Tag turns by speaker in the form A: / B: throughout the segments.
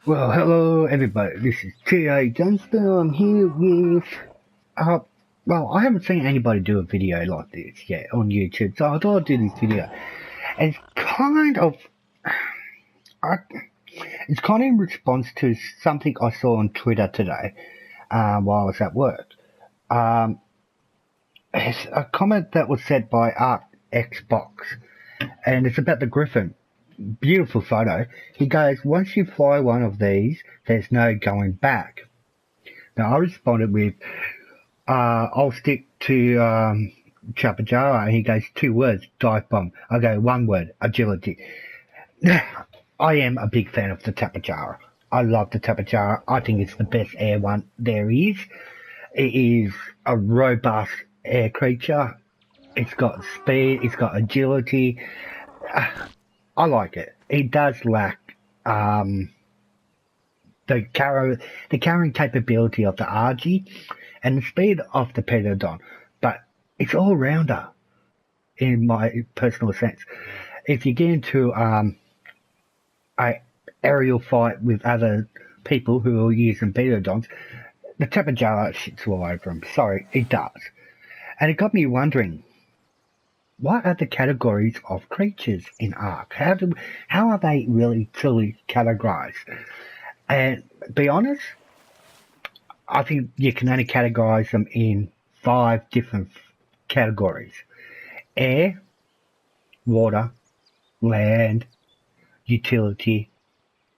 A: Well, hello everybody. This is T.A. Johnston. I'm here with, uh, I haven't seen anybody do a video like this yet on YouTube, so I thought I'd do this video. And uh, it's kind of in response to something I saw on Twitter today, while I was at work. Um, it's a comment that was said by ARK Xbox, and it's about the Griffin. Beautiful photo. He goes, once you fly one of these, there's no going back. Now I responded with, I'll stick to Chapajara. And he goes, 2 words, dive bomb. I go, 1 word, agility. I am a big fan of the Tapajara. I love the Tapajara. I think it's the best air one there is. It is a robust air creature. It's got speed, it's got agility. I like it. It does lack the carrying capability of the RG and the speed of the Pedodon, but it's all rounder in my personal sense. If you get into a aerial fight with other people who are using Pedodons, the Tapajara shits all over them. Sorry, it does. And it got me wondering, what are the categories of creatures in ARK? How are they really truly categorized? And be honest, I think you can only categorize them in 5 different categories: air, water, land, utility,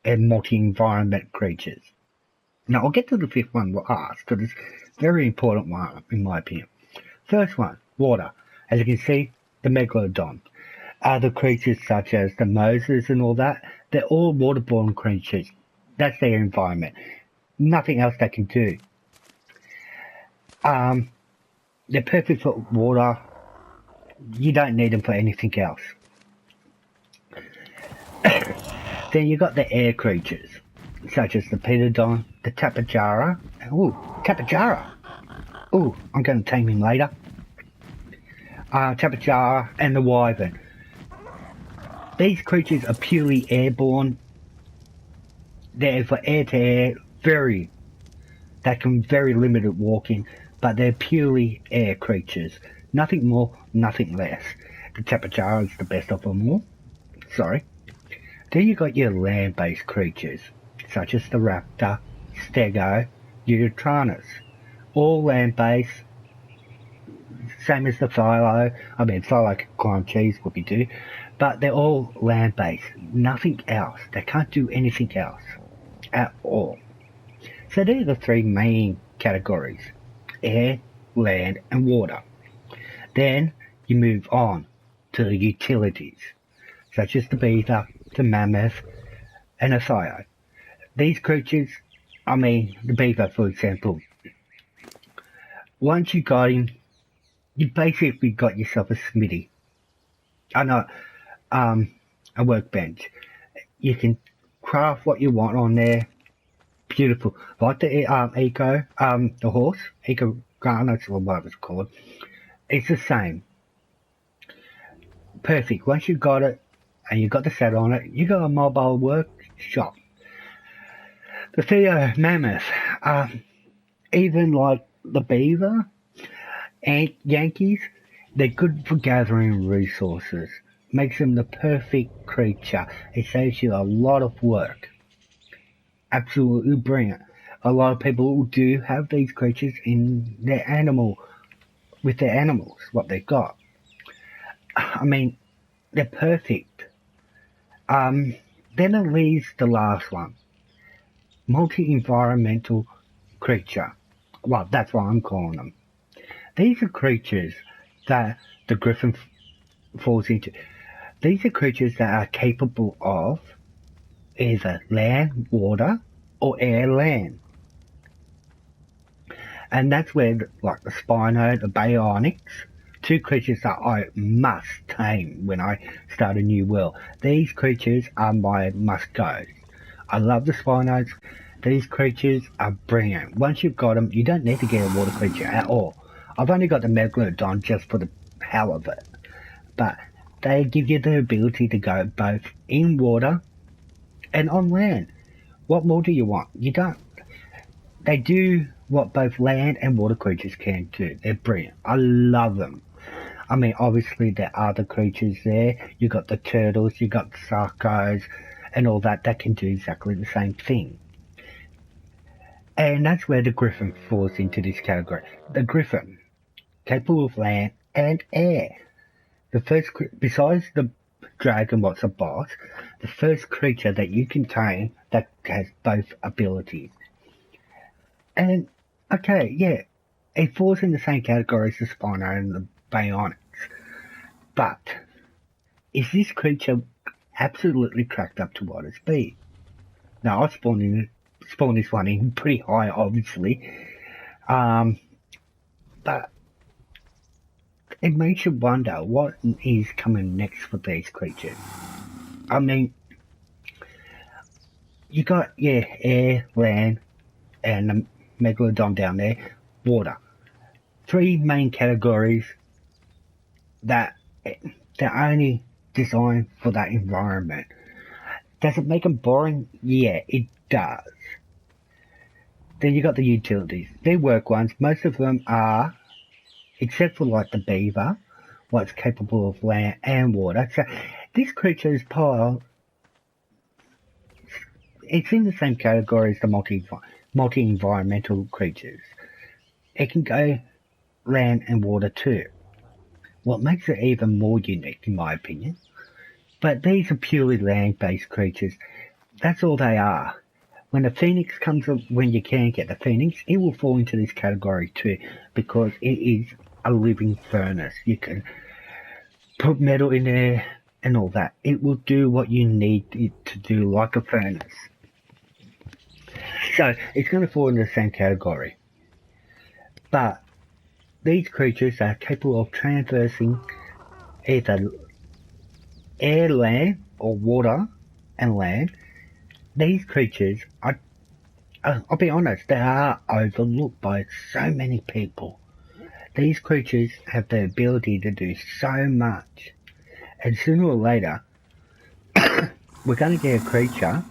A: and multi-environment creatures. Now I'll get to the 5th one last, because it's a very important one in my opinion. First one, water. As you can see, the Megalodon. Other creatures such as the Moses and all that, they're all waterborne creatures. That's their environment. Nothing else they can do. They're perfect for water. You don't need them for anything else. Then you got the air creatures, such as the Pedodon, the Tapajara. Ooh, Tapajara! Ooh, I'm going to tame him later. Tapajara and the Wyvern. These creatures are purely airborne. They're for air-to-air, they can very limited walking, but they're purely air creatures. Nothing more, nothing less. The Tapajara is the best of them all. Sorry. Then you got your land-based creatures, such as the Raptor, Stego, Utranus. All land-based. Same as the Philo. Philo can climb trees, what we do. But they're all land-based. Nothing else. They can't do anything else. At all. So these are the 3 main categories: air, land, and water. Then you move on to the utilities, such as the beaver, the mammoth, and the Philo. These creatures, the beaver for example, once you got him, you basically got yourself a smithy. A workbench. You can craft what you want on there. Beautiful. Like the the horse, Eco Garnet or whatever it's called. It's the same. Perfect. Once you got it and you got the set on it, you got a mobile workshop. The Theo Mammoth, even like the beaver and Yankees, they're good for gathering resources. Makes them the perfect creature. It saves you a lot of work. Absolutely brilliant. A lot of people do have these creatures in their with their animals, what they've got. They're perfect. Then it leaves the last one. Multi-environmental creature. Well, that's what I'm calling them. These are creatures that the Griffin falls into. These are creatures that are capable of either land, water, or air, land. And that's where, like the Spino, the Bionics, 2 creatures that I must tame when I start a new world. These creatures are my must-goes. I love the Spinos. These creatures are brilliant. Once you've got them, you don't need to get a water creature at all. I've only got the Megalodon just for the hell of it. But they give you the ability to go both in water and on land. What more do you want? You don't. They do what both land and water creatures can do. They're brilliant. I love them. I mean, obviously there are the creatures there. You got the turtles, you got the sarcos, and all that. That can do exactly the same thing. And that's where the griffin falls into this category. The griffin, capable of land and air. The first, besides the dragon, what's a boss, the first creature that you can tame that has both abilities. And, okay, yeah, it falls in the same category as the Spino and the Bionics. But, is this creature absolutely cracked up to what it's be? Now, I spawned this one in pretty high, obviously. But it makes you wonder what is coming next for these creatures. I mean, you got, yeah, air, land, and the Megalodon down there, water. Three main categories that they're only designed for that environment. Does it make them boring? Yeah, it does. Then you got the utilities. They work ones. Most of them are, except for like the beaver, what's capable of land and water. So this creature is it's in the same category as the multi-environmental creatures. It can go land and water too. What makes it even more unique, in my opinion. But these are purely land-based creatures. That's all they are. When the phoenix comes up, when you can get the phoenix, it will fall into this category too, because it is a living furnace. You can put metal in there and all that. It will do what you need it to do, like a furnace. So it's going to fall in the same category. But these creatures are capable of traversing either air, land, or water and land. These creatures, I'll be honest, they are overlooked by so many people. These creatures have the ability to do so much. And sooner or later, we're going to get a creature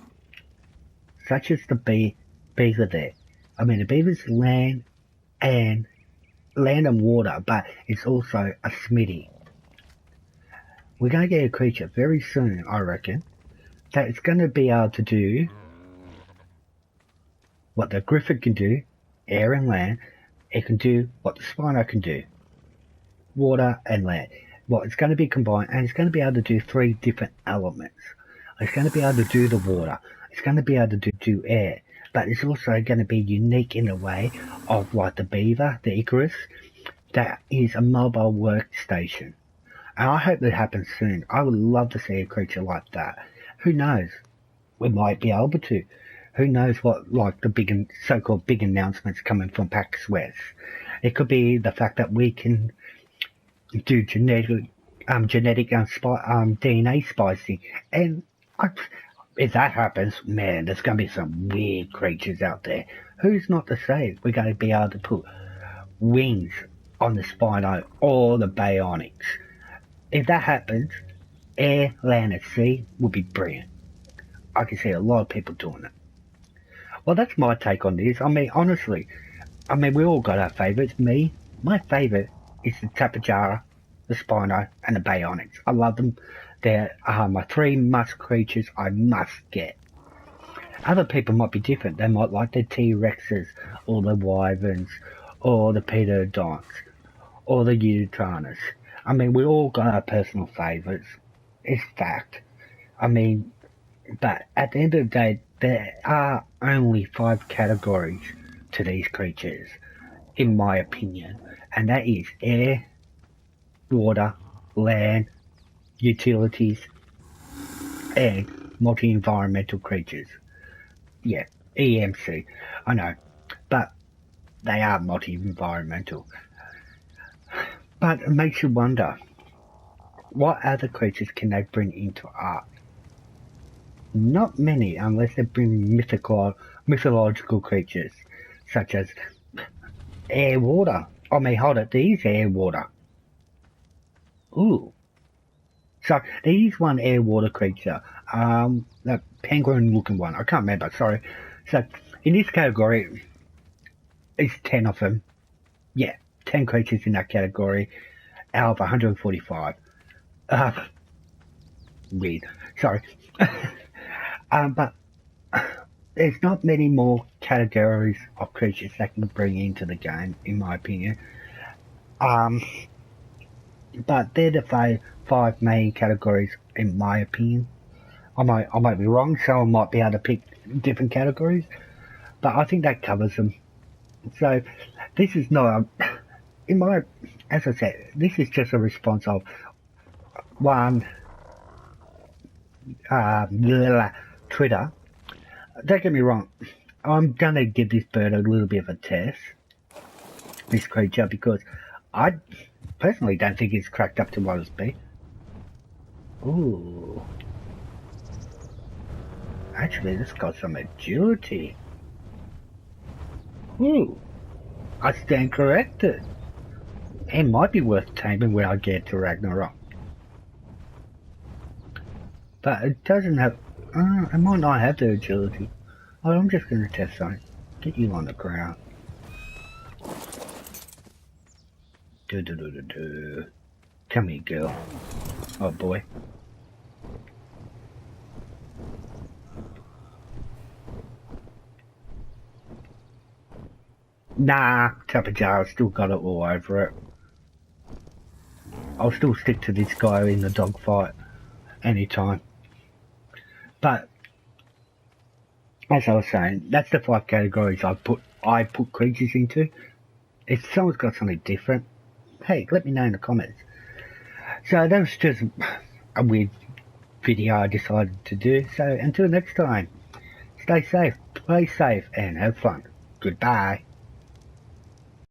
A: such as the beaver there. I mean, the beaver's land and water, but it's also a smithy. We're going to get a creature very soon, I reckon, that it's going to be able to do what the griffin can do, air and land. It can do what the Spino can do, water and land. Well, it's going to be combined, and it's going to be able to do three different elements. It's going to be able to do the water. It's going to be able to do air. But it's also going to be unique in a way of like the beaver, the Icarus, that is a mobile workstation. And I hope that happens soon. I would love to see a creature like that. Who knows? We might be able to. Who knows what, like, the so-called big announcements coming from PAX West. It could be the fact that we can do genetic DNA splicing. And if that happens, man, there's going to be some weird creatures out there. Who's not to say we're going to be able to put wings on the Spino or the Bionics? If that happens, air, land, and sea would be brilliant. I can see a lot of people doing it. Well, that's my take on this. I mean, honestly, we all got our favourites. My favourite is the Tapejara, the Spino, and the Bionics. I love them. They're my three must creatures I must get. Other people might be different. They might like the T-Rexes, or the Wyverns, or the Pterodons, or the Utranus. I mean, we all got our personal favourites. It's fact. I mean, but at the end of the day, there are only 5 categories to these creatures, in my opinion. And that is air, water, land, utilities, and multi-environmental creatures. Yeah, EMC, I know. But they are multi-environmental. But it makes you wonder, what other creatures can they bring into ARK? Not many, unless they bring mythological creatures, such as air water. I mean, hold it, these air water. Ooh. So, there is one air water creature, that penguin looking one. I can't remember, sorry. So in this category, it's 10 of them. Yeah, 10 creatures in that category out of 145. Weird. Sorry. But there's not many more categories of creatures that can bring into the game, in my opinion. But they're the five main categories, in my opinion. I might be wrong, someone might be able to pick different categories, but I think that covers them. So this is not as I said, this is just a response of one Twitter. Don't get me wrong, I'm gonna give this bird a little bit of a test, this creature, because I personally don't think it's cracked up to what it's been. Ooh. Actually, this got some agility. Ooh. I stand corrected. It might be worth taming when I get to Ragnarok. But it doesn't have... it might not have the agility. Oh, I'm just going to test something. Get you on the ground. Come here, girl. Oh, boy. Nah, Tapajara still got it all over it. I'll still stick to this guy in the dogfight anytime. But as I was saying, that's the 5 categories I put creatures into. If someone's got something different, hey, let me know in the comments. So that was just a weird video I decided to do. So until next time, stay safe, play safe, and have fun. Goodbye.